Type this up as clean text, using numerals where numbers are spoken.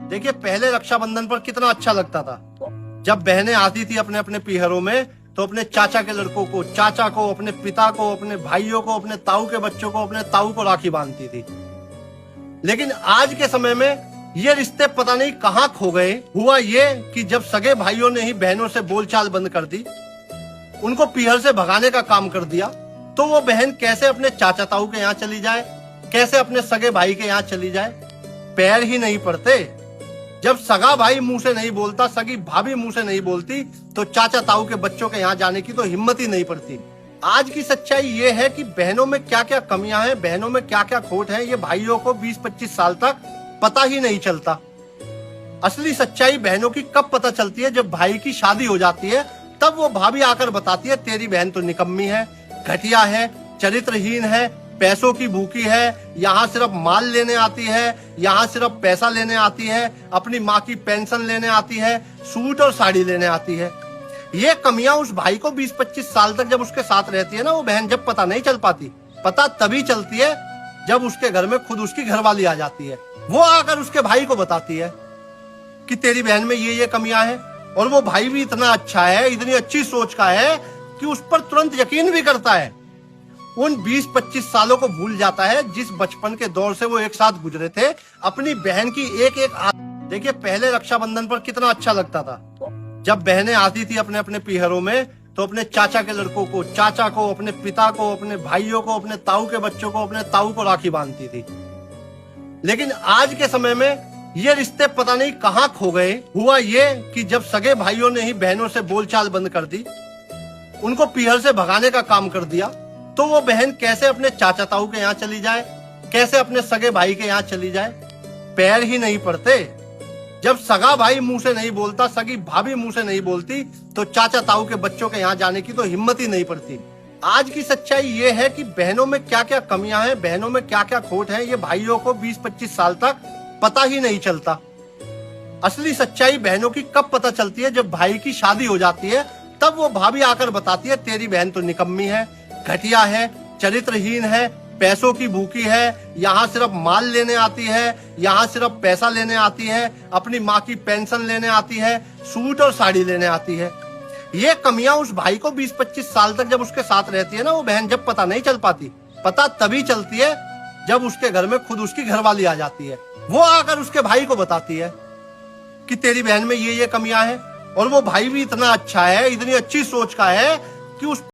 देखिए पहले रक्षाबंधन पर कितना अच्छा लगता था जब बहनें आती थी अपने अपने पीहरों में, तो अपने चाचा के लड़कों को, चाचा को, अपने पिता को, अपने भाइयों को, अपने ताऊ के बच्चों को, अपने ताऊ को राखी बांधती थी। लेकिन आज के समय में ये रिश्ते पता नहीं कहाँ खो गए। हुआ ये कि जब सगे भाइयों ने ही बहनों से बोलचाल बंद कर दी, उनको पीहर से भगाने का काम कर दिया, तो वो बहन कैसे अपने चाचा ताऊ के यहाँ चली जाए, कैसे अपने सगे भाई के यहाँ चली जाए। पैर ही नहीं पड़ते। जब सगा भाई मुंह से नहीं बोलता, सगी भाभी मुंह से नहीं बोलती, तो चाचा ताऊ के बच्चों के यहाँ जाने की तो हिम्मत ही नहीं पड़ती। आज की सच्चाई ये है कि बहनों में क्या क्या कमियां हैं, बहनों में क्या क्या खोट है, ये भाइयों को 20-25 साल तक पता ही नहीं चलता। असली सच्चाई बहनों की कब पता चलती है? जब भाई की शादी हो जाती है, तब वो भाभी आकर बताती है तेरी बहन तो निकम्मी है, घटिया है, चरित्रहीन है, पैसों की भूखी है, यहाँ सिर्फ माल लेने आती है, यहाँ सिर्फ पैसा लेने आती है, अपनी माँ की पेंशन लेने आती है, सूट और साड़ी लेने आती है। ये कमियां उस भाई को 20-25 साल तक जब उसके साथ रहती है ना, वो बहन, जब पता नहीं चल पाती। पता तभी चलती है जब उसके घर में खुद उसकी घरवाली आ जाती है। वो आकर उसके भाई को बताती है कि तेरी बहन में ये कमियां हैं, और वो भाई भी इतना अच्छा है, इतनी अच्छी सोच का है कि उस पर तुरंत यकीन भी करता है। उन 20-25 सालों को भूल जाता है जिस बचपन के दौर से वो एक साथ गुजरे थे। अपनी बहन की एक एक देखिए पहले रक्षाबंधन पर कितना अच्छा लगता था जब बहनें आती थी अपने अपने पीहरों में, तो अपने चाचा के लड़कों को, चाचा को, अपने पिता को, अपने भाइयों को, अपने ताऊ के बच्चों को, अपने ताऊ को राखी बांधती थी। लेकिन आज के समय में ये रिश्ते पता नहीं कहाँ खो गए। हुआ ये कि जब सगे भाइयों ने ही बहनों से बोलचाल बंद कर दी, उनको पीहर से भगाने का काम कर दिया, तो वो बहन कैसे अपने चाचा ताऊ के यहाँ चली जाए, कैसे अपने सगे भाई के यहाँ चली जाए। पैर ही नहीं पड़ते। जब सगा भाई मुंह से नहीं बोलता, सगी भाभी मुंह से नहीं बोलती, तो चाचा ताऊ के बच्चों के यहाँ जाने की तो हिम्मत ही नहीं पड़ती। आज की सच्चाई ये है कि बहनों में क्या क्या कमियां हैं, बहनों में क्या क्या खोट है, ये भाइयों को 20-25 साल तक पता ही नहीं चलता। असली सच्चाई बहनों की कब पता चलती है? जब भाई की शादी हो जाती है, तब वो भाभी आकर बताती है तेरी बहन तो निकम्मी है, घटिया है, चरित्रहीन है, पैसों की भूखी है, यहाँ सिर्फ माल लेने आती है, यहाँ सिर्फ पैसा लेने आती है, अपनी माँ की पेंशन लेने आती है, सूट और साड़ी लेने आती है। ये कमियां उस भाई को 20-25 साल तक जब उसके साथ रहती है ना, वो बहन, जब पता नहीं चल पाती। पता तभी चलती है जब उसके घर में खुद उसकी घरवाली आ जाती है। वो आकर उसके भाई को बताती है कि तेरी बहन में ये कमियां हैं, और वो भाई भी इतना अच्छा है, इतनी अच्छी सोच का है कि उस